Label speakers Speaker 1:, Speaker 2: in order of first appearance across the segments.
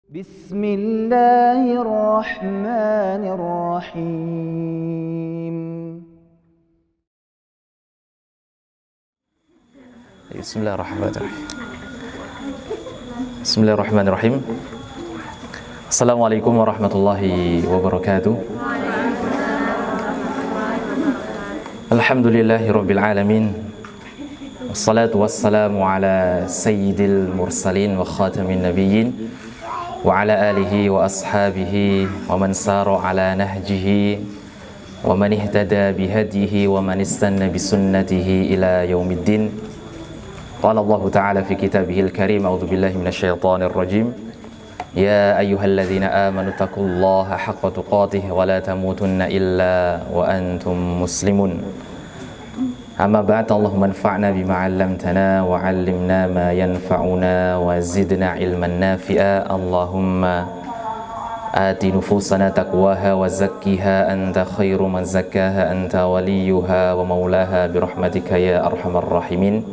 Speaker 1: Bismillahirrahmanirrahim.
Speaker 2: Bismillahirrahmanirrahim. Assalamualaikum warahmatullahi wabarakatuh. Alhamdulillahirabbil alamin. Wassalatu wassalamu ala sayyidil mursalin wa khatamin nabiyyin wa ala alihi wa ashabihi wa man sara ala nahjihi wa man ihtada bihadihi wa man istanna bisunnatihi ila yaumiddin. Qala Allah Ta'ala fi kitabihil karim, a'udzu billahi minasyaitonir rajim. Ya ayyuhalladzina amanu taqullaha haqqa tuqatih wa la tamutunna illa wa antum muslimun. Amma ba'd, Allahumma anfa'na bima 'allamtana wa 'allimna ma yanfa'una wa zidna ilman nafi'a. Allahumma ati nufusana taqwaha wa zakkiha anta khairu man zakkaha anta waliyuha wa maulaha birahmatika ya arhamar rahimin.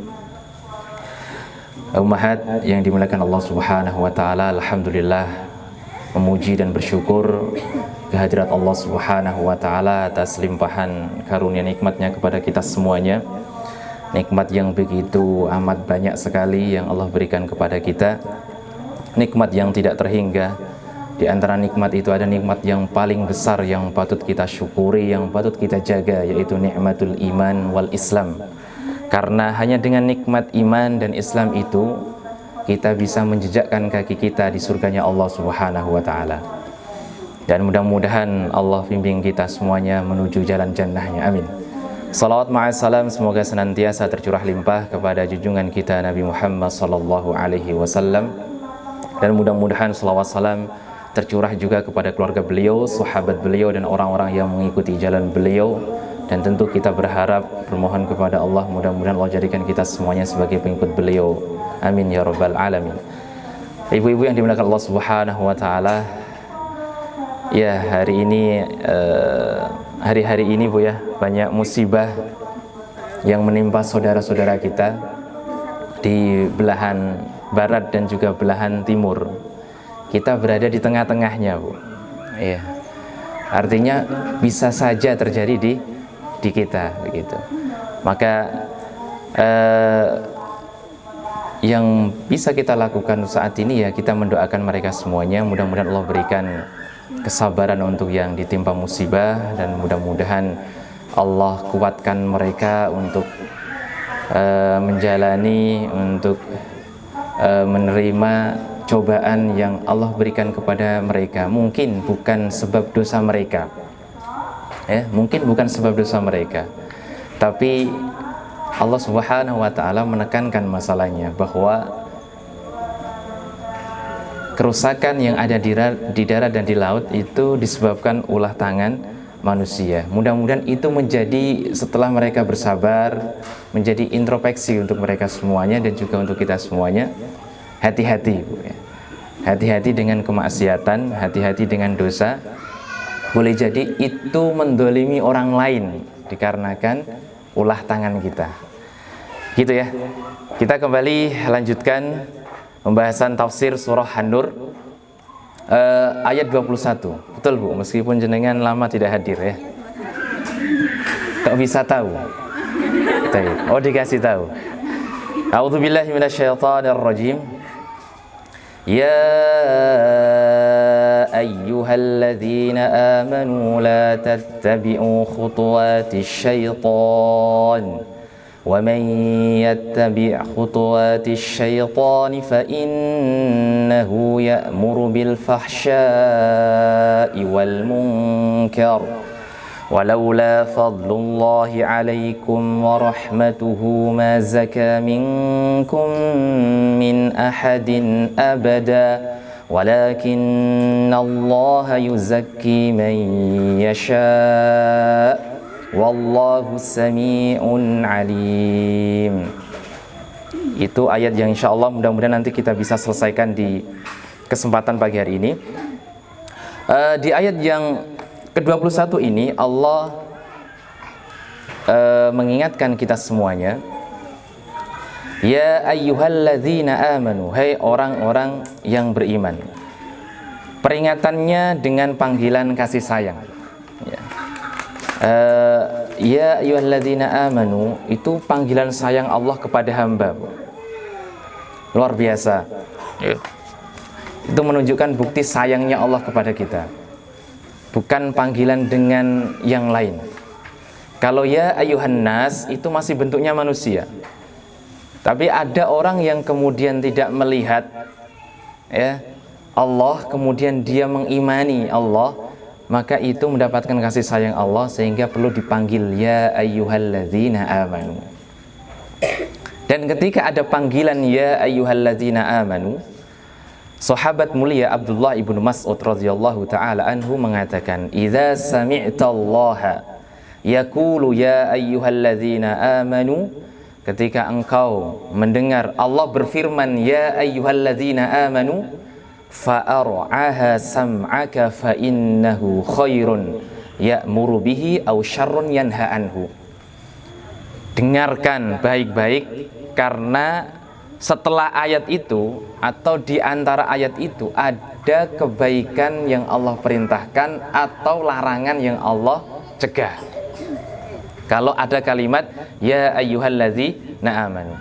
Speaker 2: Ummahat yang dimuliakan Allah Subhanahu wa taala, alhamdulillah memuji dan bersyukur kehadirat Allah Subhanahu wa taala atas limpahan karunia nikmatnya kepada kita semuanya. Nikmat yang begitu amat banyak sekali yang Allah berikan kepada kita. Nikmat yang tidak terhingga. Di antara nikmat itu ada nikmat yang paling besar yang patut kita syukuri, yang patut kita jaga, yaitu nikmatul iman wal Islam. Karena hanya dengan nikmat iman dan Islam itu kita bisa menjejakkan kaki kita di surganya Allah Subhanahu wa taala. Dan mudah-mudahan Allah bimbing kita semuanya menuju jalan jannahnya. Amin. Salawat ma'assalam semoga senantiasa tercurah limpah kepada junjungan kita Nabi Muhammad sallallahu alaihi wasallam. Dan mudah-mudahan salawat salam tercurah juga kepada keluarga beliau, sahabat beliau, dan orang-orang yang mengikuti jalan beliau. Dan tentu kita berharap, bermohon kepada Allah, mudah-mudahan Allah jadikan kita semuanya sebagai pengikut beliau. Amin ya rabbal alamin. Ibu-ibu yang dimuliakan Allah Subhanahu wa taala, ya hari ini hari-hari ini Bu ya, banyak musibah yang menimpa saudara-saudara kita di belahan barat dan juga belahan timur. Kita berada di tengah-tengahnya, Bu. Iya. Artinya bisa saja terjadi di kita begitu. Maka yang bisa kita lakukan saat ini ya kita mendoakan mereka semuanya. Mudah-mudahan Allah berikan kesabaran untuk yang ditimpa musibah, dan mudah-mudahan Allah kuatkan mereka untuk menjalani, untuk menerima cobaan yang Allah berikan kepada mereka. Mungkin bukan sebab dosa mereka, mungkin bukan sebab dosa mereka, tapi Allah Subhanahu wa taala menekankan masalahnya bahwa kerusakan yang ada di darat dan di laut itu disebabkan ulah tangan manusia. Mudah-mudahan itu menjadi, setelah mereka bersabar, menjadi introspeksi untuk mereka semuanya dan juga untuk kita semuanya. Hati-hati, Bu, ya. Hati-hati dengan kemaksiatan, hati-hati dengan dosa. Boleh jadi itu mendolimi orang lain dikarenakan ulah tangan kita. Gitu ya. Kita kembali lanjutkan pembahasan tafsir surah An-Nur ayat 21. Betul, Bu, meskipun jenengan lama tidak hadir ya. Kok bisa tahu? Oh, dikasih tahu. A'udzubillahi minasyaitonirrajim. Ya ayyuhalladzina amanu la tattabi'u khutuwatis syaitan wa man yattabi' khutuwatis syaitan fa innahu ya'muru bil fahsya'i wal munkar walaula fadlullahi 'alaikum wa rahmatuhu ma zaka minkum min ahadin abada walakinallaha yuzakki man yasha wallahu sami'un alim. Itu ayat yang insyaallah mudah-mudahan nanti kita bisa selesaikan di kesempatan pagi hari ini. Di ayat yang ke-21 ini Allah mengingatkan kita semuanya, ya ayyuhalladzina amanu, hai orang-orang yang beriman. Peringatannya dengan panggilan kasih sayang. Ya. Ya ayyuhalladzina amanu, itu panggilan sayang Allah kepada hamba. Luar biasa. Ya. Itu menunjukkan bukti sayangnya Allah kepada kita. Bukan panggilan dengan yang lain. Kalau ya ayyuhan nas itu masih bentuknya manusia. Tapi ada orang yang kemudian tidak melihat ya Allah, kemudian dia mengimani Allah, maka itu mendapatkan kasih sayang Allah sehingga perlu dipanggil ya ayyuhalladzina amanu. Dan ketika ada panggilan ya ayyuhalladzina amanu, sahabat mulia Abdullah ibnu Mas'ud radhiyallahu taala anhu mengatakan, "Idza sami'tallaha yaqulu ya ayyuhalladzina amanu," ketika engkau mendengar Allah berfirman ya ayyuhalladzina amanu, fa'ar'aha sam'aka fa innahu khairun ya'muru bihi aw syarrun yanha anhu. Dengarkan baik-baik, karena setelah ayat itu atau di antara ayat itu ada kebaikan yang Allah perintahkan atau larangan yang Allah cegah. Kalau ada kalimat ya ayyuhalladzina amanu,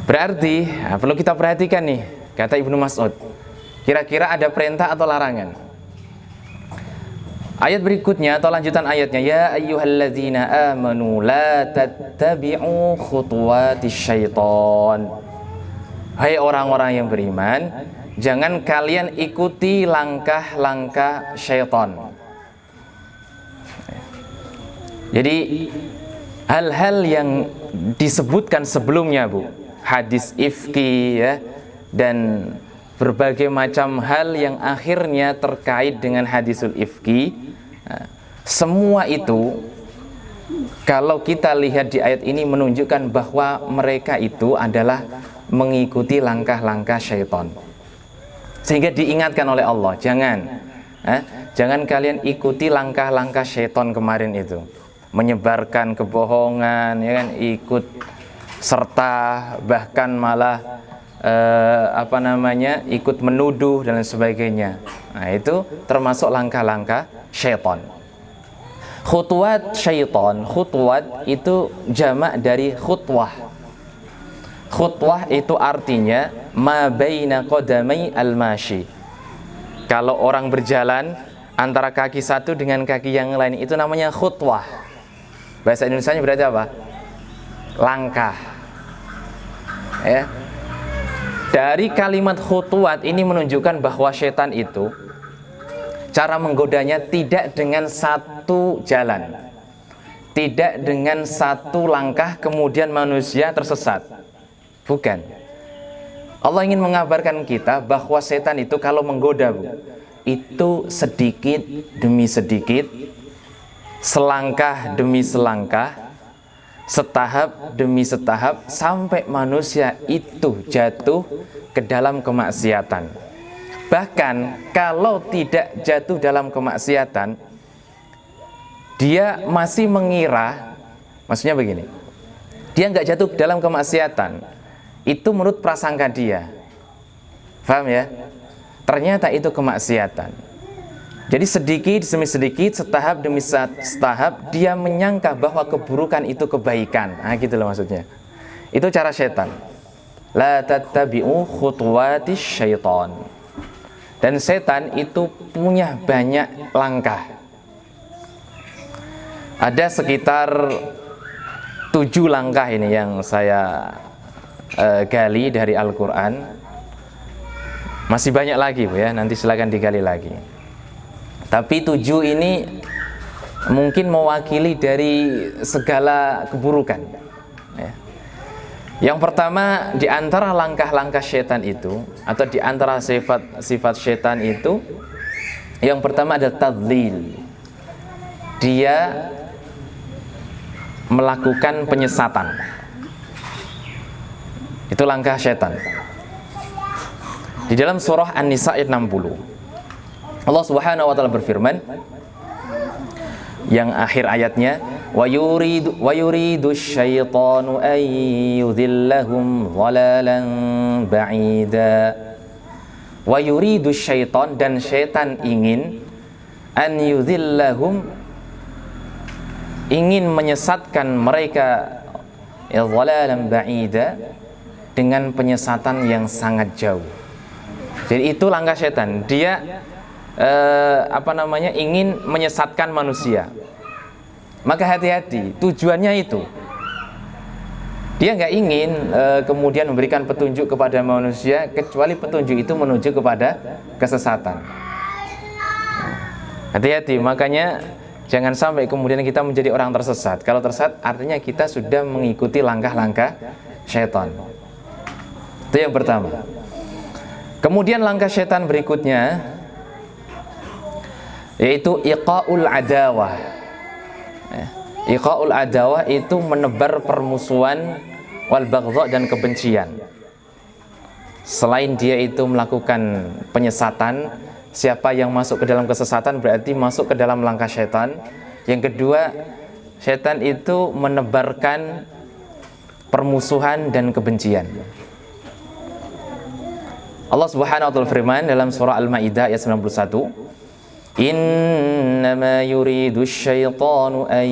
Speaker 2: berarti perlu kita perhatikan nih, kata Ibnu Mas'ud, kira-kira ada perintah atau larangan. Ayat berikutnya atau lanjutan ayatnya, ya ayyuhalladzina amanu la tattabi'u khutuwatis syaitan. Hai orang-orang yang beriman, jangan kalian ikuti langkah-langkah syaitan. Jadi hal-hal yang disebutkan sebelumnya, Bu, hadis ifki ya, dan berbagai macam hal yang akhirnya terkait dengan hadisul ifki, semua itu kalau kita lihat di ayat ini menunjukkan bahwa mereka itu adalah mengikuti langkah-langkah syaitan. Sehingga diingatkan oleh Allah, jangan kalian ikuti langkah-langkah syaitan kemarin itu, menyebarkan kebohongan, ya kan, ikut serta, bahkan malah ikut menuduh dan sebagainya. Nah, itu termasuk langkah-langkah syaitan. Khutuwat syaitan, khutuwat itu jamak dari khutwah. Khutwah itu artinya ma baina qadamai al-mashi. Kalau orang berjalan antara kaki satu dengan kaki yang lain, itu namanya khutwah. Bahasa Indonesianya berarti apa? Langkah. Ya. Dari kalimat khutuwat ini menunjukkan bahwa syaitan itu cara menggodanya tidak dengan satu jalan, tidak dengan satu langkah kemudian manusia tersesat. Bukan. Allah ingin mengabarkan kita bahwa setan itu kalau menggoda, Bu, itu sedikit demi sedikit, selangkah demi selangkah, setahap demi setahap, sampai manusia itu jatuh ke dalam kemaksiatan. Bahkan kalau tidak jatuh dalam kemaksiatan, dia masih mengira, maksudnya begini, dia nggak jatuh dalam kemaksiatan, itu menurut prasangka dia. Paham ya? Ternyata itu kemaksiatan. Jadi sedikit demi sedikit, setahap demi setahap, dia menyangka bahwa keburukan itu kebaikan. Nah, gitu loh maksudnya. Itu cara syaitan. La tattabi'u khutuwatis syaitan. Dan setan itu punya banyak langkah. Ada sekitar 7 langkah ini yang saya gali dari Al-Quran. Masih banyak lagi, Bu, ya, nanti silakan digali lagi. Tapi 7 ini mungkin mewakili dari segala keburukan, ya. Yang pertama, di antara langkah-langkah syaitan itu, atau di antara sifat syaitan itu, yang pertama ada tadlil. Dia melakukan penyesatan. Itu langkah syaitan. Di dalam surah An-Nisa ayat 60, Allah Subhanahu wa taala berfirman, yang akhir ayatnya, wa yuridu syaitanu an yudhillahum dhalalan ba'ida Wa yuridu syaitan, dan syaitan ingin an yudhillahum, ingin menyesatkan mereka dhalalan ba'ida, dengan penyesatan yang sangat jauh. Jadi itu langkah syaitan. Dia ingin menyesatkan manusia. Maka hati-hati, tujuannya itu. Dia nggak ingin kemudian memberikan petunjuk kepada manusia, kecuali petunjuk itu menuju kepada kesesatan. Hati-hati, makanya jangan sampai kemudian kita menjadi orang tersesat. Kalau tersesat artinya kita sudah mengikuti langkah-langkah syaitan. Itu yang pertama. Kemudian langkah syaitan berikutnya yaitu iqa'ul adawah. Iqa'ul adawah itu menebar permusuhan wal baghdha, dan kebencian. Selain dia itu melakukan penyesatan, siapa yang masuk ke dalam kesesatan berarti masuk ke dalam langkah syaitan. Yang kedua, syaitan itu menebarkan permusuhan dan kebencian. Allah Subhanahu wa ta'ala firman dalam surah Al-Maidah ayat 91, innama yuridu syaitanu an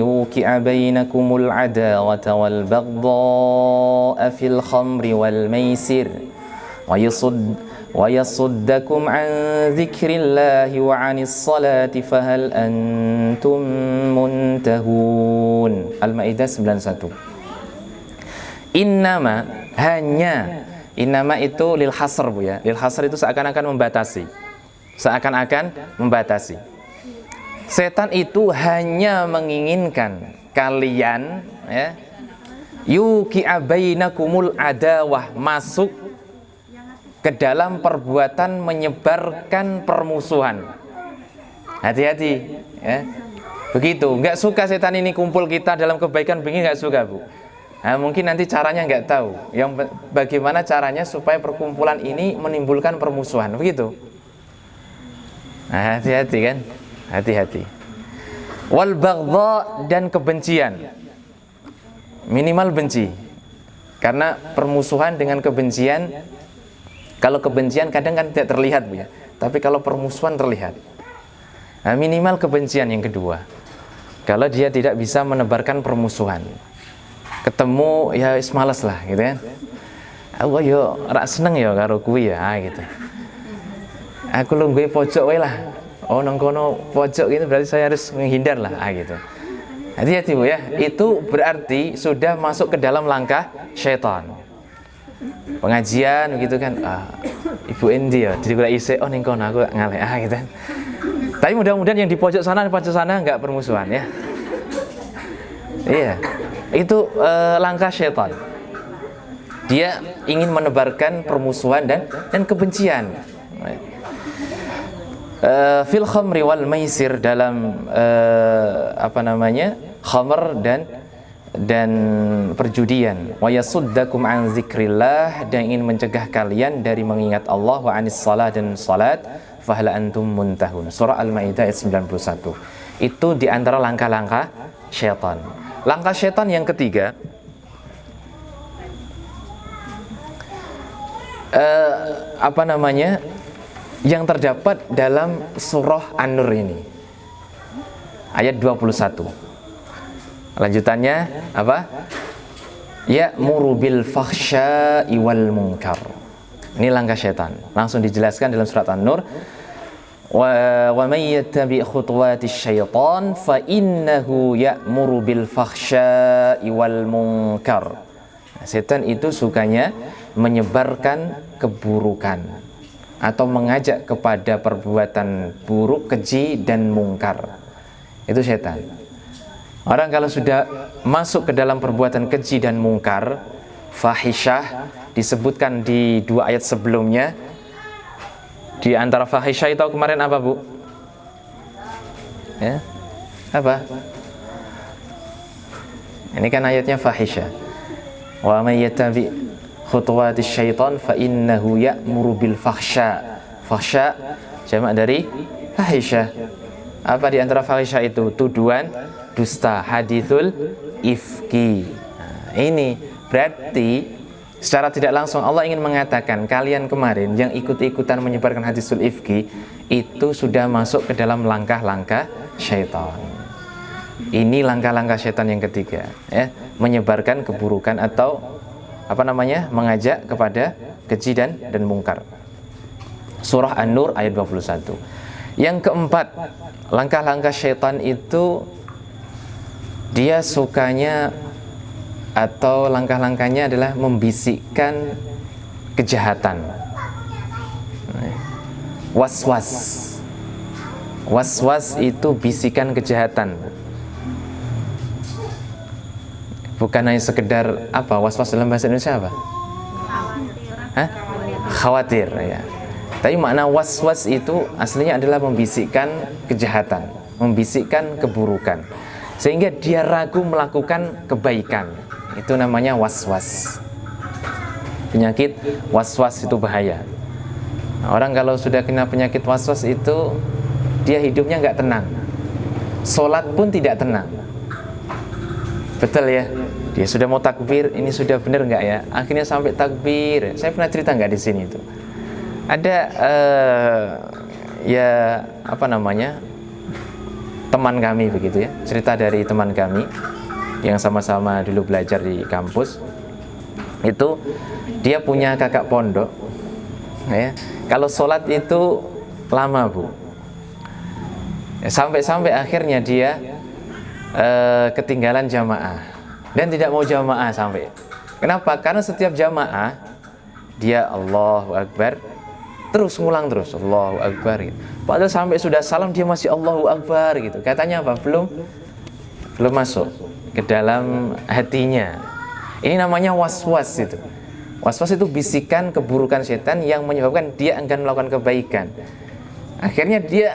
Speaker 2: yuqi'a bainakumul adawata wal baghdha'a fil khamri wal maisir wa yasuddakum an dzikrillahi wa 'anis salati fahal antum muntahun. Al-Maidah 91. Innama, hanya. Innama itu lil hasr, Bu, ya. Lil hasr itu seakan-akan membatasi. Seakan-akan membatasi. Setan itu hanya menginginkan kalian, ya, yuqi'a bainakumul adawah, masuk ke dalam perbuatan menyebarkan permusuhan. Hati-hati, ya. Begitu. Nggak suka setan ini kumpul kita dalam kebaikan, begini nggak suka, Bu. Nah, mungkin nanti caranya nggak tahu. Yang bagaimana caranya supaya perkumpulan ini menimbulkan permusuhan, begitu. Nah, hati-hati kan, hati-hati. Wal baghdha, dan kebencian, minimal benci. Karena permusuhan dengan kebencian, kalau kebencian kadang kan tidak terlihat, Bu, ya. Tapi kalau permusuhan terlihat. Nah, minimal kebencian yang kedua. Kalau dia tidak bisa menebarkan permusuhan. Ketemu ya wis males lah gitu kan. Aku yo ora seneng ya karo kuwi ya gitu. Aku lungguhe pojok wae lah. Oh nang kono pojok gitu berarti saya harus menghindar lah gitu. Hati-hati, Bu, ya. Itu berarti sudah masuk ke dalam langkah syaitan. Pengajian gitu kan. Ibu Endi ya, jadi kula isih ning kono aku ngalih gitu kan. Tapi mudah-mudahan yang di pojok sana enggak permusuhan, ya. Iya. Itu langkah syaitan. Dia ingin menebarkan permusuhan dan kebencian. Fil khamri wal maisir, dalam khamr dan perjudian. Wa yasuddakum an dzikrillah, dan ingin mencegah kalian dari mengingat Allah, wa anis salat, dan salat, fahal antum muntahun. Surah Al-Maidah ayat 91. Itu di antara langkah-langkah syaitan. Langkah syaitan yang ketiga, yang terdapat dalam surah An-Nur ini, ayat 21. Lanjutannya apa? Ya'muru bil fakhsya'i wal munkar. Ini langkah syaitan. Langsung dijelaskan dalam surat An-Nur. Wa may yattabi' khutuwatis syaitan fa innahu ya'muru bil fakhsya'i wal munkar. Setan itu sukanya menyebarkan keburukan atau mengajak kepada perbuatan buruk, keji, dan mungkar. Itu setan. Orang kalau sudah masuk ke dalam perbuatan keji dan mungkar, fahisyah, disebutkan di 2 ayat sebelumnya. Di antara fahisyah itu kemarin apa, Bu? Ya? Apa? Ini kan ayatnya fahisyah. Wa may yattabi khutuwatis syaitan fa innahu ya'muru bil fakhsya. Fakhsya jamak dari fahisyah. Apa di antara fahisyah itu? Tuduhan dusta, hadithul ifki. Nah, ini berarti Secara tidak langsung Allah ingin mengatakan kalian kemarin yang ikut-ikutan menyebarkan hadisul ifki itu sudah masuk ke dalam langkah-langkah syaitan. Ini langkah-langkah syaitan yang ketiga, ya, menyebarkan keburukan atau mengajak kepada keji dan mungkar. Surah An-Nur ayat 21. Yang keempat, langkah-langkah syaitan itu dia sukanya atau langkah-langkahnya adalah membisikkan kejahatan. Was-was. Was-was itu bisikan kejahatan. Bukan hanya sekedar was-was dalam bahasa Indonesia apa? Khawatir, ya. Tapi makna was-was itu aslinya adalah membisikkan kejahatan, membisikkan keburukan, sehingga dia ragu melakukan kebaikan. Itu namanya was-was. Penyakit was-was itu bahaya. Orang kalau sudah kena penyakit was-was itu dia hidupnya nggak tenang, sholat pun tidak tenang. Betul ya? Dia sudah mau takbir, ini sudah benar nggak ya? Akhirnya sampai takbir. Saya pernah cerita nggak di sini itu? Ada teman kami begitu ya, cerita dari teman kami yang sama-sama dulu belajar di kampus. Itu dia punya kakak pondok, ya. Kalau sholat itu lama, Bu, ya, sampai akhirnya dia ketinggalan jamaah dan tidak mau jamaah sampai. Kenapa? Karena setiap jamaah dia Allahu Akbar terus, ngulang terus Allahu Akbar gitu. Padahal sampai sudah salam dia masih Allahu Akbar gitu. Katanya apa? Belum masuk ke dalam hatinya. Ini namanya was-was itu. Was-was itu bisikan keburukan setan yang menyebabkan dia enggan melakukan kebaikan. Akhirnya dia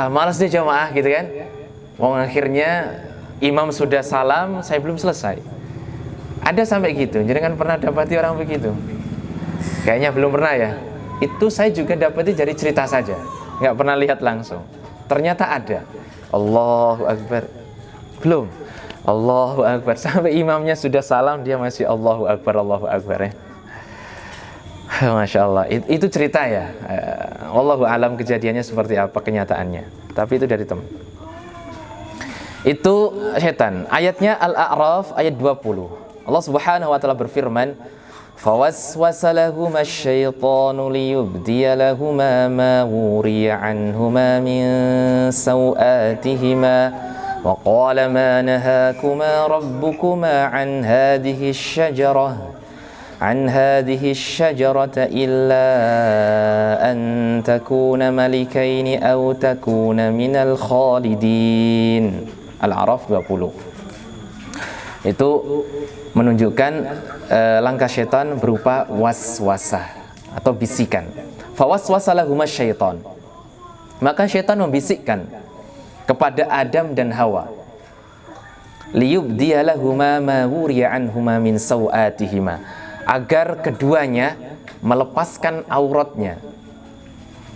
Speaker 2: malas dia jamaah gitu kan. Akhirnya imam sudah salam, saya belum selesai. Ada sampai gitu. Jadi kan pernah dapati orang begitu? Kayaknya belum pernah ya. Itu saya juga dapati dari cerita saja, nggak pernah lihat langsung. Ternyata ada. Allahu Akbar, belum. Allahu Akbar, sampai imamnya sudah salam dia masih Allahu Akbar, Allahu Akbar, ya. Masya Allah. Itu cerita ya. Wallahu alam kejadiannya seperti apa kenyataannya. Tapi itu dari teman. Itu setan. Ayatnya Al-A'raf ayat 20. Allah Subhanahu wa taala berfirman, "Fawaswasa lahuma asy-syaitanu liyubdiya lahuma ma wuriya anhuma min sawatihima wa qala ma nahakuma rabbukuma an hadhihi asy-syajarah illa an takuna malikaini aw takuna minal khalidin." Al-A'raf 20. Itu menunjukkan langkah syaitan berupa waswasah atau bisikan. Fawaswasa lahuma syaitan. Maka syaitan membisikkan kepada Adam dan Hawa. Liyubdiya lahuma ma wuriya anhuma min sawatihima. Agar keduanya melepaskan auratnya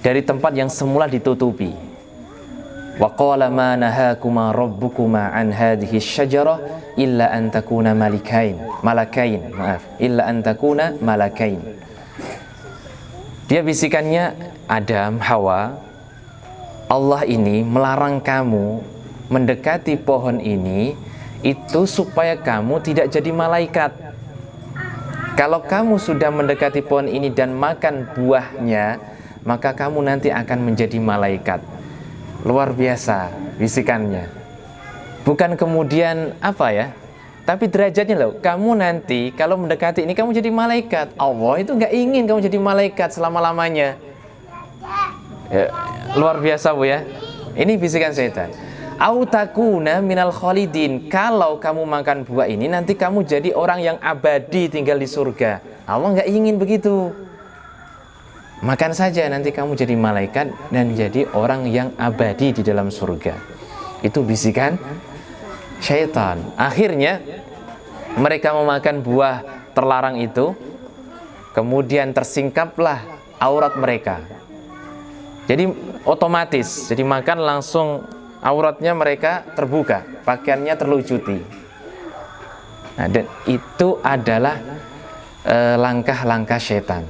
Speaker 2: dari tempat yang semula ditutupi. Wa qala ma nahakuma rabbukuma an hadhihi asy-syajarah illa an takuna malakain. Dia bisikannya, Adam, Hawa, Allah ini melarang kamu mendekati pohon ini itu supaya kamu tidak jadi malaikat. Kalau kamu sudah mendekati pohon ini dan makan buahnya, maka kamu nanti akan menjadi malaikat. Luar biasa bisikannya. Bukan kemudian tapi derajatnya loh. Kamu nanti kalau mendekati ini kamu jadi malaikat. Allah itu nggak ingin kamu jadi malaikat selama-lamanya. Ya, luar biasa, Bu, ya. Ini bisikan setan. Au takuna minal khalidin. Kalau kamu makan buah ini nanti kamu jadi orang yang abadi tinggal di surga. Allah nggak ingin begitu. Makan saja nanti kamu jadi malaikat dan jadi orang yang abadi di dalam surga. Itu bisikan syaitan. Akhirnya mereka memakan buah terlarang itu, kemudian tersingkaplah aurat mereka. Jadi otomatis, jadi makan langsung auratnya mereka terbuka, pakaiannya terlucuti. Nah, dan itu adalah langkah-langkah setan.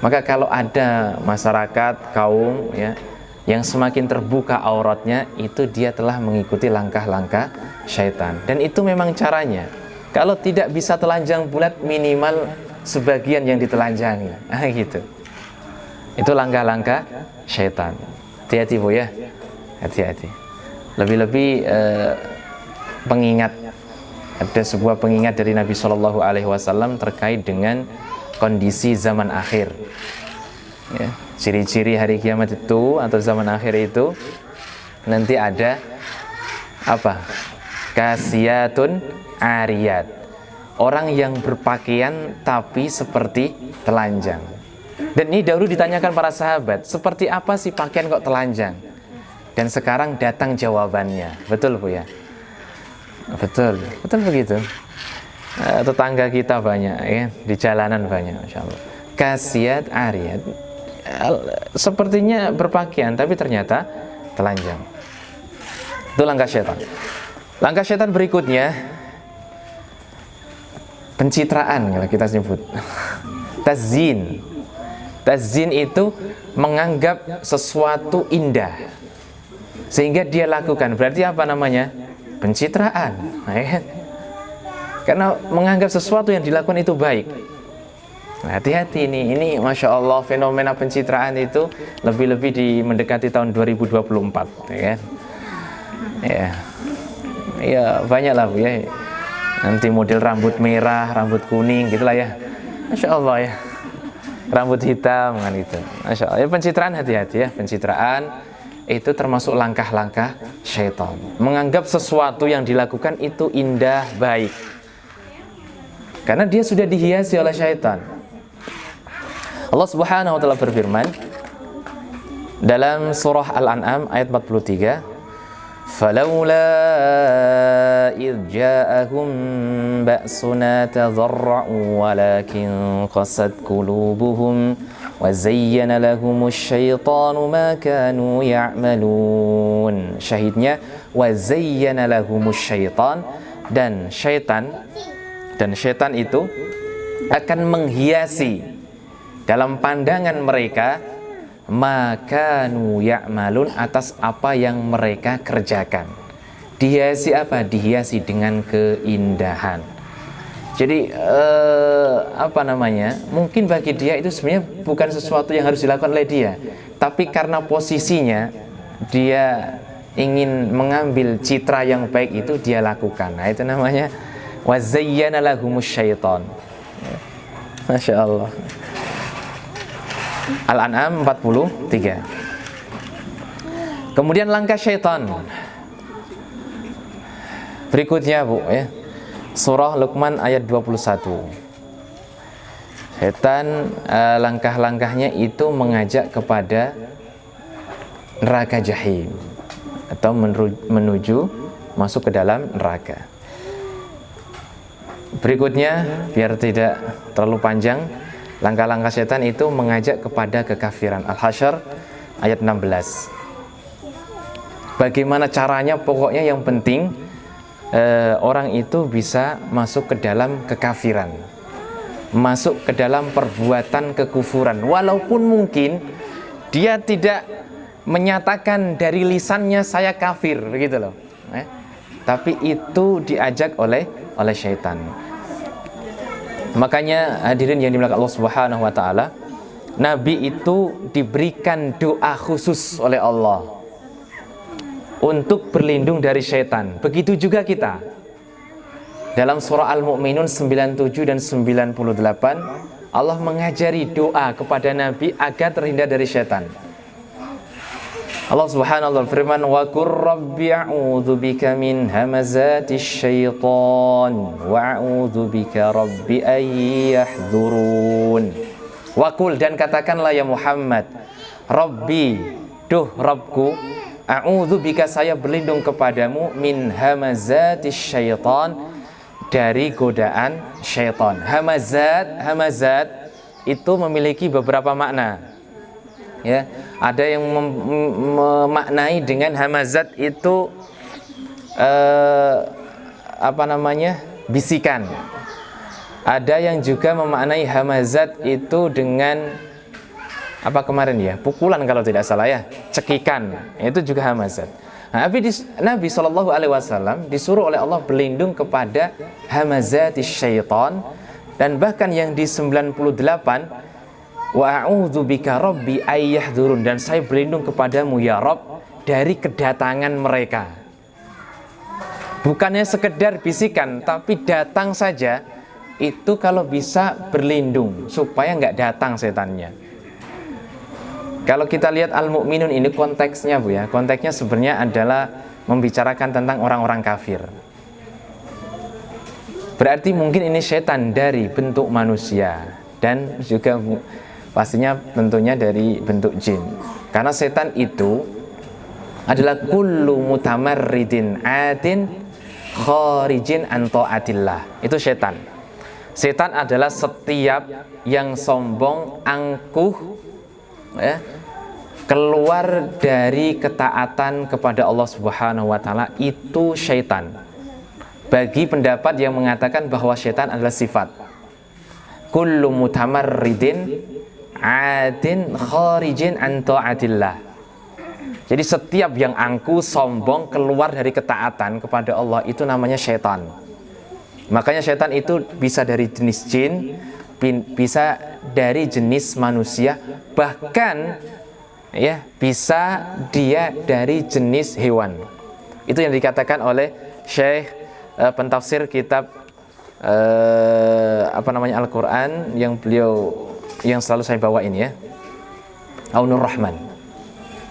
Speaker 2: Maka kalau ada masyarakat kaum ya yang semakin terbuka auratnya, itu dia telah mengikuti langkah-langkah syaitan. Dan itu memang caranya. Kalau tidak bisa telanjang bulat, minimal sebagian yang ditelanjangi. Gitu. Itu langkah-langkah syaitan. Hati-hati Bu ya. Hati-hati. Lebih-lebih pengingat. Ada sebuah pengingat dari Nabi SAW terkait dengan kondisi zaman akhir. Ya, ciri-ciri hari kiamat itu atau zaman akhir itu nanti ada apa? Kasiyatun ariyat. Orang yang berpakaian tapi seperti telanjang. Dan ini dahulu ditanyakan para sahabat, seperti apa sih pakaian kok telanjang? Dan sekarang datang jawabannya. Betul Bu ya? Betul begitu. Tetangga kita banyak ya, di jalanan banyak, Masya Allah. Kasiyat ariyat, sepertinya berpakaian tapi ternyata telanjang. Itu langkah syaitan. Langkah syaitan berikutnya pencitraan, kalau kita sebut tazyin. Tazyin itu menganggap sesuatu indah sehingga dia lakukan. Berarti apa namanya? Pencitraan. Karena menganggap sesuatu yang dilakukan itu baik. Nah, hati-hati ini Masya Allah, fenomena pencitraan itu lebih-lebih mendekati tahun 2024 ya kan? Ya banyak lah Bu ya. Nanti model rambut merah, rambut kuning gitulah ya. Masya Allah ya. Rambut hitam kan itu. Masya Allah. Ya, pencitraan hati-hati ya. Pencitraan itu termasuk langkah-langkah syaitan. Menganggap sesuatu yang dilakukan itu indah, baik. Karena dia sudah dihiasi oleh syaitan. Allah Subhanahu wa taala berfirman dalam surah Al-An'am ayat 43, "Falawla idh ja'ahum ba'suna tadarra'u walakin qasat qulubuhum wa zayyana lahumusy syaitanu ma kanu ya'malun." Syahidnya wa zayyana lahumusy syaitan, dan syaitan itu akan menghiasi dalam pandangan mereka makanu ya'malun, atas apa yang mereka kerjakan. Dihiasi apa? Dihiasi dengan keindahan. Jadi mungkin bagi dia itu sebenarnya bukan sesuatu yang harus dilakukan oleh dia, tapi karena posisinya dia ingin mengambil citra yang baik itu dia lakukan. Nah, itu namanya wa zayyana lahumusy syaitan. Masya Allah. Al-An'am 43. Kemudian langkah syaitan berikutnya Bu ya. Surah Luqman ayat 21. Setan langkah-langkahnya itu mengajak kepada neraka jahim atau menuju masuk ke dalam neraka. Berikutnya, biar tidak terlalu panjang, langkah-langkah setan itu mengajak kepada kekafiran. Al-Hasyr ayat 16. Bagaimana caranya? Pokoknya yang penting orang itu bisa masuk ke dalam kekafiran, masuk ke dalam perbuatan kekufuran, walaupun mungkin dia tidak menyatakan dari lisannya saya kafir, begitu loh. Tapi itu diajak oleh syaitan. Makanya hadirin yang dimuliakan Allah Subhanahu wa taala, Nabi itu diberikan doa khusus oleh Allah untuk berlindung dari syaitan. Begitu juga kita. Dalam surah Al-Mu'minun 97 dan 98, Allah mengajari doa kepada Nabi agar terhindar dari syaitan. Allah Subhanahu wa taala firman, "Wa qur rabbi a'udzu bika min hamazatis syaitan wa a'udzu bika rabbi ay yahdurun." Wa qul, dan katakanlah ya Muhammad, Rabbi, duh Rabbku, a'udzu bika, saya berlindung kepadamu, min hamazatis syaitan, dari godaan syaitan. Hamazat itu memiliki beberapa makna. Ya, ada yang memaknai dengan hamazat itu bisikan. Ada yang juga memaknai hamazat itu dengan apa kemarin ya? Pukulan kalau tidak salah ya, cekikan. Itu juga hamazat. Nah, Nabi SAW disuruh oleh Allah berlindung kepada hamazatis syaitan, dan bahkan yang di 98, wa a'udzu bika rabbi ayyahdurun, dan saya berlindung kepadamu ya Rabb dari kedatangan mereka. Bukannya sekedar bisikan, tapi datang saja, itu kalau bisa berlindung supaya nggak datang setannya. Kalau kita lihat Al-Mu'minun ini konteksnya Bu ya, konteksnya sebenarnya adalah membicarakan tentang orang-orang kafir. Berarti mungkin ini setan dari bentuk manusia, dan juga pastinya tentunya dari bentuk jin. Karena setan itu adalah kullu mutamarridin atin kharijin an ta'atillah. Itu setan. Setan adalah setiap yang sombong, angkuh, ya, keluar dari ketaatan kepada Allah Subhanahu wa taala, itu syaitan. Bagi pendapat yang mengatakan bahwa syaitan adalah sifat. Kullu mutamarridin adin kharijin an ta'atillah. Jadi setiap yang angkuh, sombong, keluar dari ketaatan kepada Allah, itu namanya syaitan. Makanya syaitan itu bisa dari jenis jin, bisa dari jenis manusia, bahkan ya bisa dia dari jenis hewan. Itu yang dikatakan oleh Syekh pentafsir kitab Al-Quran yang selalu saya bawa ini ya, Aunur Rahman.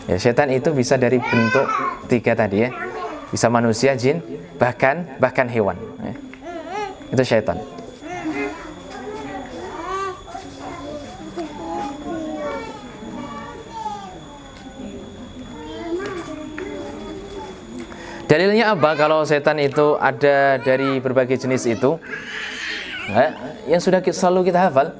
Speaker 2: Ya, syaitan itu bisa dari bentuk tiga tadi ya, bisa manusia, jin, bahkan hewan. Ya. Itu syaitan. Dalilnya apa kalau setan itu ada dari berbagai jenis itu? Yang sudah selalu kita hafal.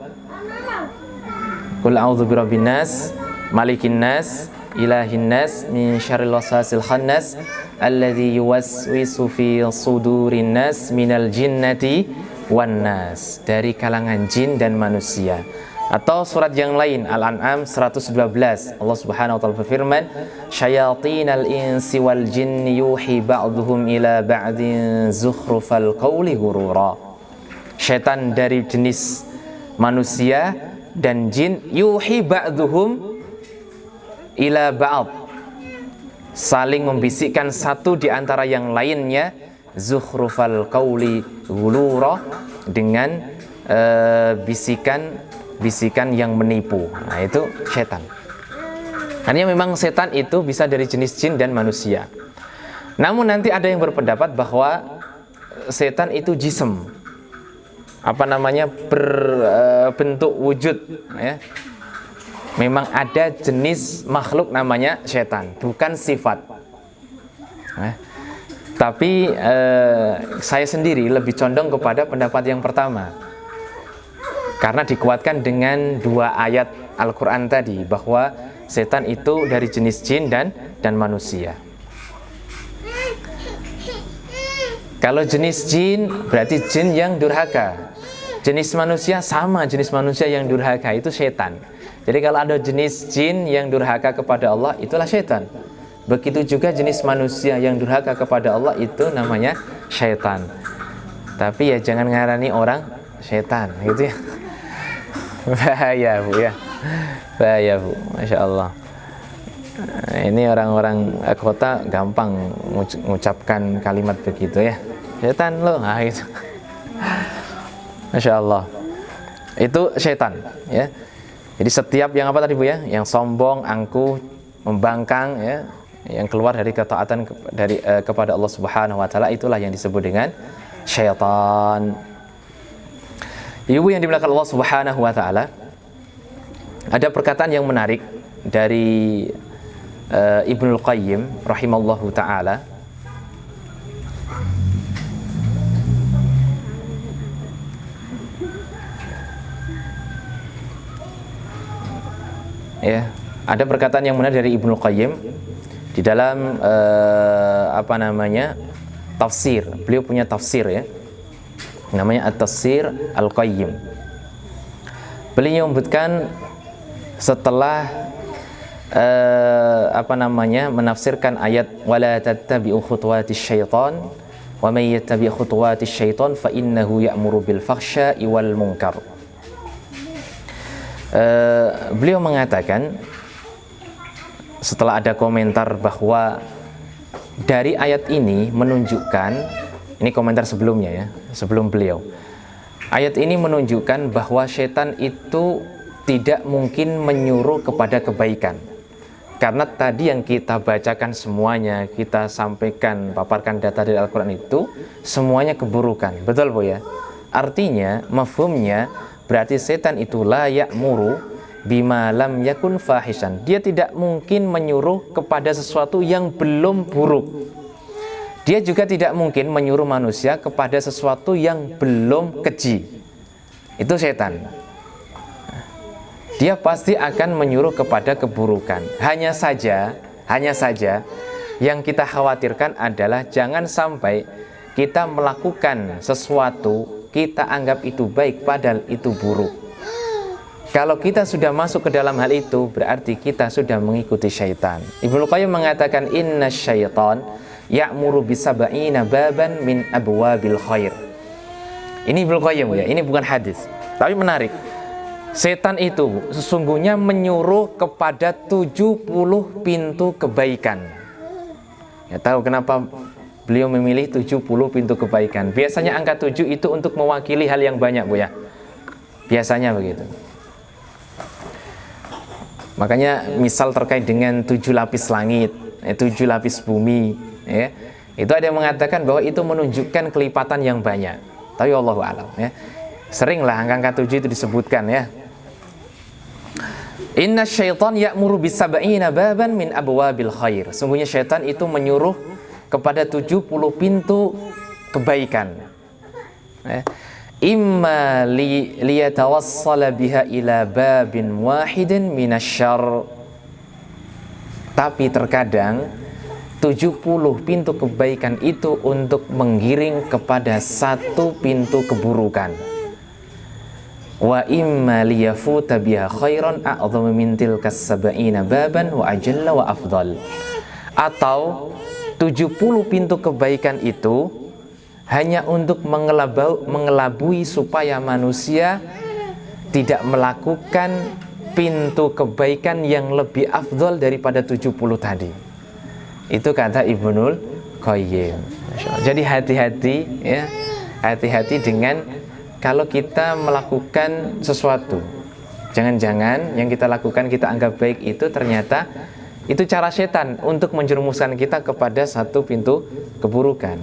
Speaker 2: Qul a'udzu birabbin nas, malikin nas, ilahin nas, min syarril waswasil khannas, alladzi yuwaswisu fi sudurin nas minal jinnati wan nas. Dari kalangan jin dan manusia. Atau surat yang lain, Al-An'am 112, Allah Subhanahu wa taala berfirman, syayatinal insi wal jinni yuhi ba'dhum ila ba'din zukhrufal qawli ghurura. Syaitan dari jenis manusia dan jin, yuhi ba'dhum ila ba'd, saling membisikkan satu di antara yang lainnya, zukhrufal qawli ghurura, dengan bisikan yang menipu. Nah, itu setan. Artinya memang setan itu bisa dari jenis jin dan manusia. Namun nanti ada yang berpendapat bahwa setan itu jism, berbentuk wujud ya. Memang ada jenis makhluk namanya setan, bukan sifat. Tapi saya sendiri lebih condong kepada pendapat yang pertama, karena dikuatkan dengan dua ayat Al-Quran tadi, bahwa setan itu dari jenis jin dan manusia. Kalau jenis jin berarti jin yang durhaka. Jenis manusia sama, jenis manusia yang durhaka itu setan. Jadi kalau ada jenis jin yang durhaka kepada Allah, itulah setan. Begitu juga jenis manusia yang durhaka kepada Allah, itu namanya syaitan. Tapi ya jangan ngarani orang setan gitu ya. Bahaya Bu ya, bahaya Bu, Masya Allah. Ini orang-orang kota gampang mengucapkan kalimat begitu ya, setan lo, nah gitu. Masya Allah, itu setan ya. Jadi setiap yang apa tadi Bu ya, yang sombong, angkuh, membangkang ya, yang keluar dari ketaatan kepada Allah Subhanahu wa taala, itulah yang disebut dengan syaitan. Ibu yang dimuliakan Allah Subhanahu wa taala, ada perkataan yang menarik dari Ibnul Qayyim rahimallahu taala. Ya, ada perkataan yang menarik dari Ibnul Qayyim di dalam tafsir. Beliau punya tafsir ya. namanya At-Tafsir Al-Qayyim. Beliau menyebutkan setelah menafsirkan ayat wala tattabi'u khutuwatis syaitan wa may yattabi' khutuwatis syaitan fa innahu ya'muru bil fahsya'i wal munkar. Beliau mengatakan setelah ada komentar bahwa dari ayat ini menunjukkan, ini komentar sebelumnya ya, sebelum beliau, ayat ini menunjukkan bahwa setan itu tidak mungkin menyuruh kepada kebaikan. Karena tadi yang kita bacakan semuanya, kita sampaikan, paparkan data dari Al-Quran itu semuanya keburukan. Betul Bu ya? Artinya, mafhumnya berarti setan itu la ya'muru bima lam yakun fahishan. Dia tidak mungkin menyuruh kepada sesuatu yang belum buruk. Dia juga tidak mungkin menyuruh manusia kepada sesuatu yang belum keji. Itu setan. Dia pasti akan menyuruh kepada keburukan. Hanya saja yang kita khawatirkan adalah jangan sampai kita melakukan sesuatu kita anggap itu baik padahal itu buruk. Kalau kita sudah masuk ke dalam hal itu berarti kita sudah mengikuti syaitan. Ibnu Qayyim mengatakan inna syaitan ya'muru bisab'ina baban min abwabil khair. Ini Ibnu Qayyim ya, ini bukan hadis. Tapi menarik. Setan itu sesungguhnya menyuruh kepada 70 pintu kebaikan. Ya tahu kenapa beliau memilih 70 pintu kebaikan. Biasanya angka 7 itu untuk mewakili hal yang banyak Bu ya. Biasanya begitu. Makanya misal terkait dengan 7 lapis langit, 7 lapis bumi ya. Itu ada yang mengatakan bahwa itu menunjukkan kelipatan yang banyak. Tapi Allahu a'lam ya. Seringlah angka 7 itu disebutkan ya. Inna syaitan ya'muru bisab'ina baban min abwabil khair. Sungguhnya syaitan itu menyuruh kepada 70 pintu kebaikan. Imma liyatawassala biha ila babin wahidin minasyarr. Tapi terkadang 70 pintu kebaikan itu untuk menggiring kepada satu pintu keburukan. Wa imma liyafuta biha khairan a'dhamu min tilka sab'ina baban wa ajalla wa afdal. Atau 70 pintu kebaikan itu hanya untuk mengelabui supaya manusia tidak melakukan pintu kebaikan yang lebih afdal daripada 70 tadi. Itu kata Ibnul Qayyim. Jadi hati-hati ya, hati-hati dengan kalau kita melakukan sesuatu, jangan-jangan yang kita lakukan kita anggap baik itu ternyata itu cara setan untuk menjerumuskan kita kepada satu pintu keburukan,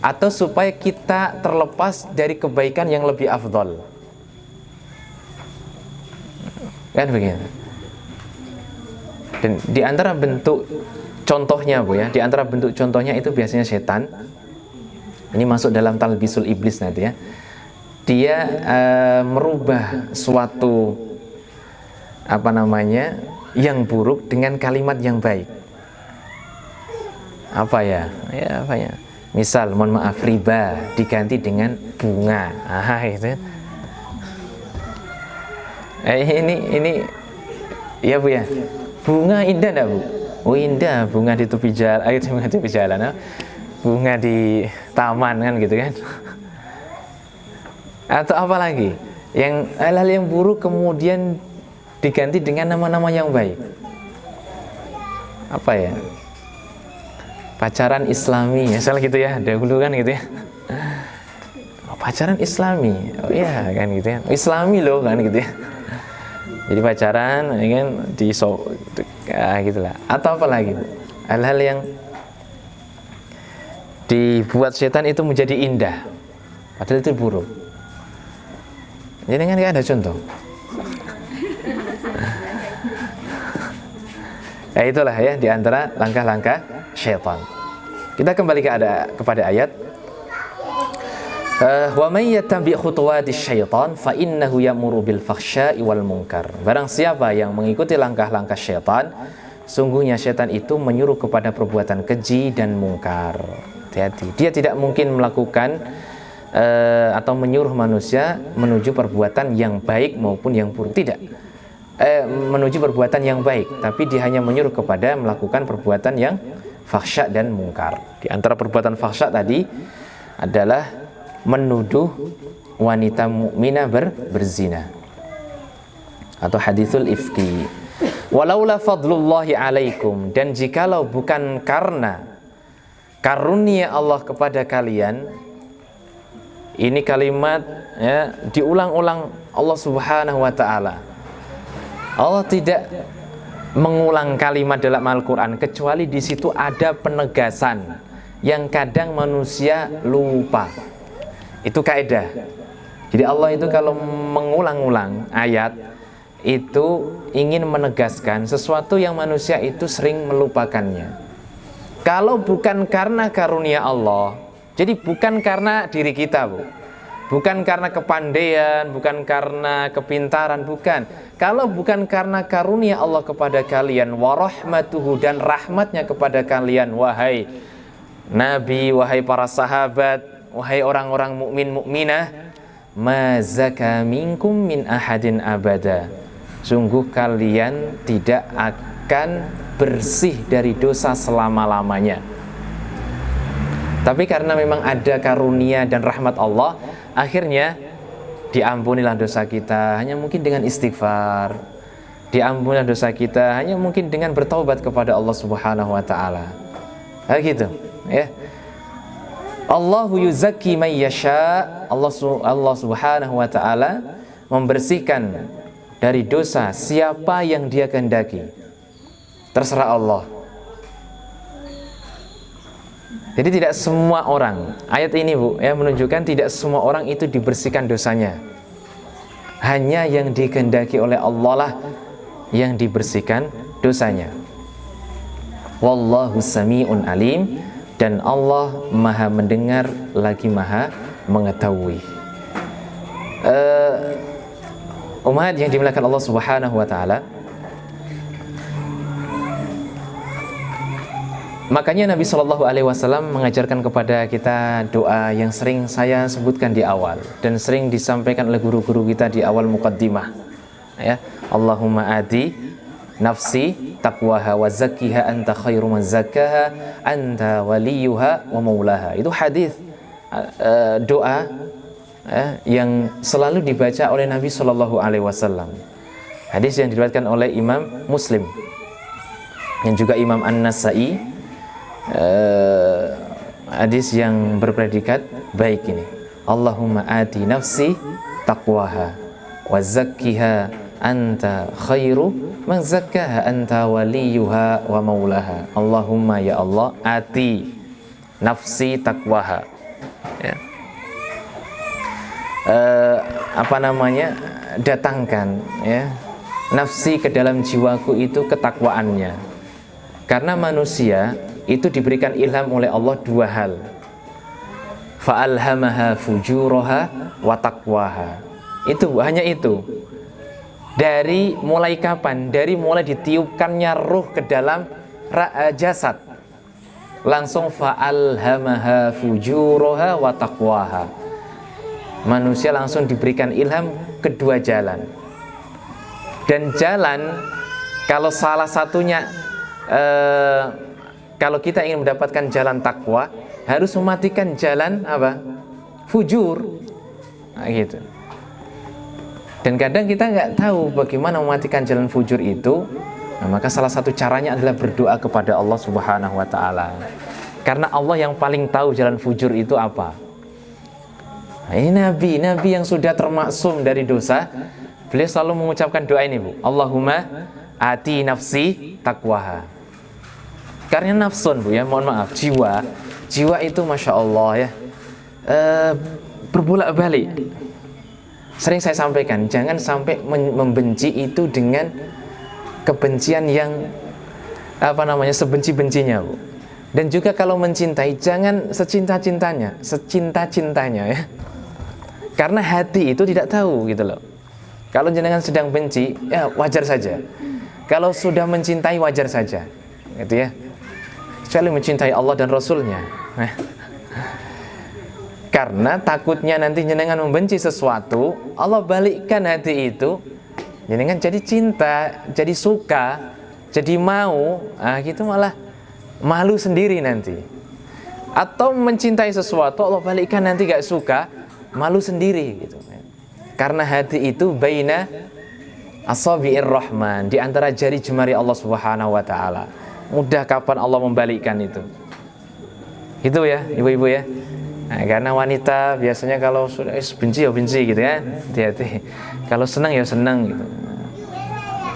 Speaker 2: atau supaya kita terlepas dari kebaikan yang lebih afdol. Kan begitu. Dan di antara bentuk contohnya Bu ya, di antara bentuk contohnya itu biasanya setan. Ini masuk dalam talbisul iblis nanti ya. Dia merubah suatu yang buruk dengan kalimat yang baik. Apa ya? Ya apa ya? Misal mohon maaf riba diganti dengan bunga. Gitu. Ini ya Bu ya. Bunga indah enggak Bu? Oh indah, bunga di tepi jalan, bunga di tepi jalan, bunga di taman kan gitu kan. Atau apa lagi yang hal-hal yang buruk kemudian diganti dengan nama-nama yang baik. Apa ya, pacaran islami misalnya gitu ya, dahulu kan gitu ya, pacaran islami, oh iya kan gitu ya, islami loh kan gitu ya, jadi pacaran ya kan gitulah. Atau apa lagi hal-hal yang dibuat setan itu menjadi indah padahal itu buruk. Jadi kan ada contoh. Ya itulah ya di antara langkah-langkah syaitan. Kita kembali kepada ayat. Wa may yattabi' khutuwatis syaitan fa innahu ya'muru bil fahsya'i wal munkar. Barang siapa yang mengikuti langkah-langkah syaitan, sungguhnya syaitan itu menyuruh kepada perbuatan keji dan mungkar. Hati-hati. Dia tidak mungkin melakukan atau menyuruh manusia menuju perbuatan yang baik maupun yang buruk. Tidak menuju perbuatan yang baik, tapi dia hanya menyuruh kepada melakukan perbuatan yang fahsya dan mungkar. Di antara perbuatan fahsya tadi adalah menuduh wanita mukminah berzina, atau hadithul ifki. Walaula fadlullahi alaikum, dan jikalau bukan karena karunia Allah kepada kalian. Ini kalimat ya, diulang-ulang Allah Subhanahu wa taala. Allah tidak mengulang kalimat dalam Al-Qur'an kecuali di situ ada penegasan yang kadang manusia lupa. Itu kaidah. Jadi Allah itu kalau mengulang-ulang ayat itu ingin menegaskan sesuatu yang manusia itu sering melupakannya. Kalau bukan karena karunia Allah, jadi bukan karena diri kita, Bu. Bukan karena kepandaian, bukan karena kepintaran, bukan. Kalau bukan karena karunia Allah kepada kalian, warahmatuhu, dan rahmatnya kepada kalian, wahai Nabi, wahai para sahabat, wahai orang-orang mukmin mukminah, ma zaka minkum min ahadin abada. Sungguh kalian tidak akan bersih dari dosa selama-lamanya. Tapi karena memang ada karunia dan rahmat Allah, akhirnya diampunilah dosa kita hanya mungkin dengan istighfar. Diampunilah dosa kita hanya mungkin dengan bertaubat kepada Allah Subhanahu wa taala. Gitu, ya. Allahu yuzakki man yasha. Allah Subhanahu wa taala membersihkan dari dosa siapa yang Dia kehendaki. Terserah Allah. Jadi tidak semua orang, ayat ini, Bu, ya, menunjukkan tidak semua orang itu dibersihkan dosanya. Hanya yang dikehendaki oleh Allah lah yang dibersihkan dosanya. Wallahu sami'un alim, dan Allah Maha mendengar lagi Maha mengetahui. Umat yang dimuliakan Allah Subhanahu wa taala, makanya Nabi Shallallahu Alaihi Wasallam mengajarkan kepada kita doa yang sering saya sebutkan di awal dan sering disampaikan oleh guru-guru kita di awal muqaddimah. Ya, Allahumma ati nafsi taqwaha wa zakkiha anta khairu man zakkaha anta waliyuha wa maulaha. Itu hadis doa yang selalu dibaca oleh Nabi Shallallahu Alaihi Wasallam. Hadis yang diriwayatkan oleh Imam Muslim dan juga Imam An-Nasai. Hadis yang berpredikat baik ini. Allahumma ati nafsi taqwaha wa zakkiha anta khairu man zakkaha anta waliyuha wa maulaha. Allahumma, ya Allah, ati nafsi taqwaha, ya. Datangkan, ya, nafsi ke dalam jiwaku itu ketakwaannya. Karena manusia itu diberikan ilham oleh Allah dua hal. Fa'alhamaha fujuraha wa taqwaha. Itu, hanya itu. Dari mulai kapan? Dari mulai ditiupkannya ruh ke dalam jasad. Langsung fa'alhamaha fujuraha wa taqwaha. Manusia langsung diberikan ilham kedua jalan. Dan jalan, kalau salah satunya kalau kita ingin mendapatkan jalan takwa, harus mematikan jalan apa? Fujur. Nah, gitu. Dan kadang kita nggak tahu bagaimana mematikan jalan fujur itu. Nah, maka salah satu caranya adalah berdoa kepada Allah Subhanahu wa taala. Karena Allah yang paling tahu jalan fujur itu apa. Nah, ini nabi yang sudah termaksum dari dosa, beliau selalu mengucapkan doa ini, Bu. Allahumma ati nafsi taqwaha. Karena nafsun, Bu, ya, mohon maaf, jiwa itu Masya Allah, ya, berbolak-balik. Sering saya sampaikan, jangan sampai membenci itu dengan kebencian yang sebenci-bencinya, Bu. Dan juga kalau mencintai, jangan secinta-cintanya, ya. Karena hati itu tidak tahu, gitu loh. Kalau jenengan sedang benci, ya wajar saja. Kalau sudah mencintai, wajar saja, gitu ya. Kecuali mencintai Allah dan Rasulnya. Karena takutnya nanti jenengan membenci sesuatu, Allah balikkan hati itu, jenengan jadi cinta, jadi suka, jadi mau, gitu malah malu sendiri nanti. Atau mencintai sesuatu, Allah balikkan nanti gak suka, malu sendiri gitu. Karena hati itu baina asabi'ir rahman, di antara jari jemari Allah Subhanahu wa taala. Mudah kapan Allah membalikkan itu. Gitu ya, ibu-ibu ya. Nah, karena wanita biasanya kalau sudah benci ya benci gitu ya, hati-hati. Kalau senang ya senang gitu.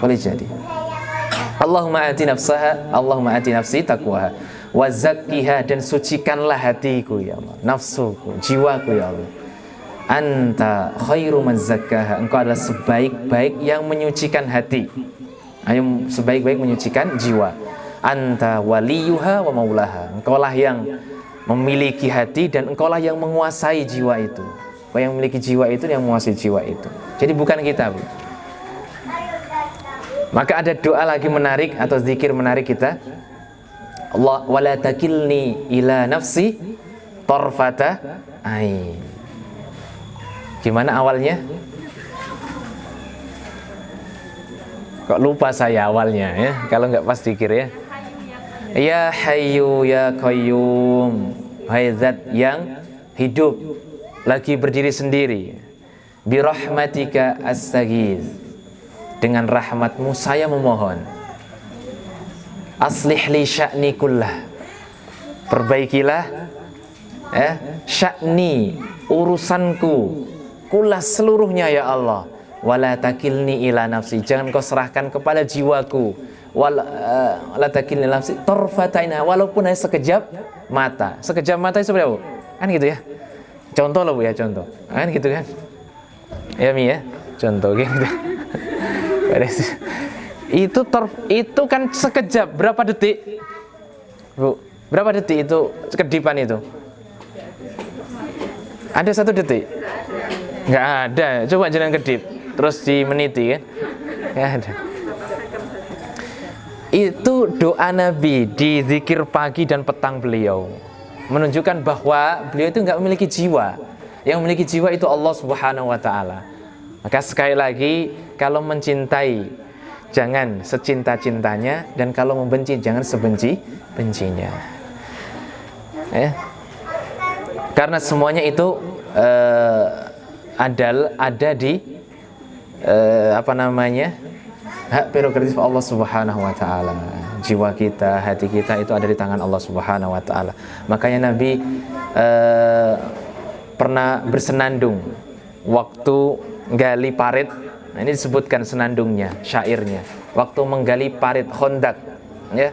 Speaker 2: Boleh jadi. Allahumma ati nafsi taqwaha wa zakkiha, dan sucikanlah hatiku ya Allah, nafsuku, jiwaku ya Allah. Anta khairu man zakkaha, engkau adalah sebaik-baik yang menyucikan hati. Ayo sebaik-baik menyucikan jiwa. Anta waliyuha wa maulaha, engkaulah yang memiliki hati dan engkaulah yang menguasai jiwa itu. Engkau yang memiliki jiwa itu, yang menguasai jiwa itu. Jadi bukan kita, Bu. Maka ada doa lagi menarik atau zikir menarik kita. Allah wala takilni ila nafsi tarfata ain. Gimana awalnya? Kok lupa saya awalnya ya, kalau nggak pas zikir ya. Ya Hayyu ya Qayyum, hai Zat yang hidup lagi berdiri sendiri. Bi rahmatika astaghits, dengan rahmatmu saya memohon. Aslih li sya'ni kullah, perbaikilah sya'ni, urusanku, kullah seluruhnya ya Allah. Wala takilni ila nafsi, jangan kau serahkan kepada jiwaku. Wala takilni ila nafsi tarfataina, walaupun hanya sekejap mata. Sekejap mata itu seperti apa? Kan gitu ya. Contoh loh Bu ya, contoh. Kan gitu kan. Ya Mi ya, contoh gitu. Itu kan sekejap, berapa detik? Bu, berapa detik itu kedipan itu? Ada 1 detik? Nggak ada. Coba jangan kedip, terus dimeniti kan? Nggak ada. Itu doa Nabi di zikir pagi dan petang beliau, menunjukkan bahwa beliau itu nggak memiliki jiwa. Yang memiliki jiwa itu Allah Subhanahu wa taala. Maka sekali lagi, kalau mencintai jangan secinta-cintanya, dan kalau membenci jangan sebenci-bencinya. Karena semuanya itu ada di hak prerogatif Allah Subhanahu wa taala. Jiwa kita, hati kita itu ada di tangan Allah Subhanahu wa taala. Makanya Nabi pernah bersenandung waktu gali parit. Nah, ini disebutkan senandungnya, syairnya. Waktu menggali parit Khandaq, ya.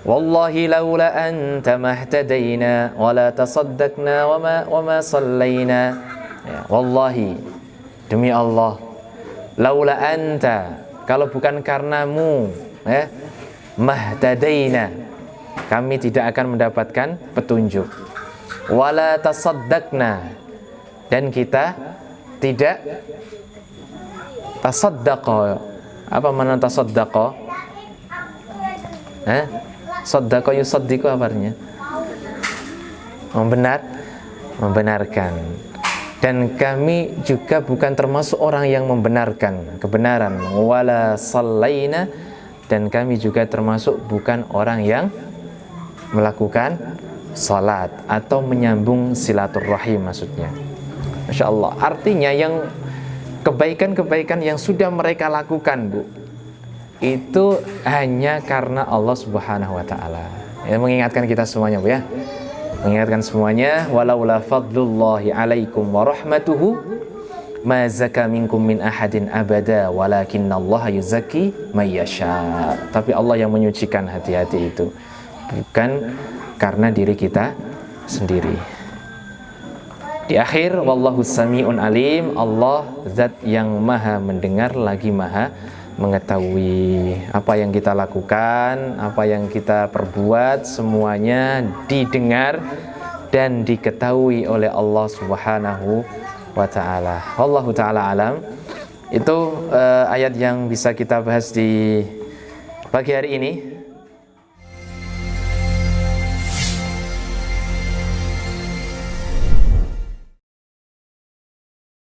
Speaker 2: Wallahi laula anta mahtadaina wala tasaddaqna wama sallaina. Ya, wallahi, demi Allah, laula anta, kalau bukan karenamu, ya, mahtadaina, kami tidak akan mendapatkan petunjuk. Wala tasaddaqna, dan kita tidak tasaddaqa. Apa makna tasaddaqa? Saddaqa yusaddiqu apa artinya? Membenarkan. Dan kami juga bukan termasuk orang yang membenarkan kebenaran. Wala sallaina, dan kami juga termasuk bukan orang yang melakukan salat atau menyambung silaturahim maksudnya. Masya Allah. Artinya yang kebaikan-kebaikan yang sudah mereka lakukan, Bu, itu hanya karena Allah Subhanahu wa taala. Ya, mengingatkan kita semuanya, Bu ya. Mengingatkan semuanya, walaula fadlullahi alaikum wa rahmatuhu ma zaka minkum min ahadin abada walakinallaha yuzakki may yasha. Tapi Allah yang menyucikan hati-hati itu, bukan karena diri kita sendiri. Di akhir, wallahu sami'un alim, Allah zat yang maha mendengar lagi maha mengetahui. Apa yang kita lakukan, apa yang kita perbuat, semuanya didengar dan diketahui oleh Allah Subhanahu wa ta'ala. Wallahu ta'ala alam. Itu ayat yang bisa kita bahas di pagi hari ini.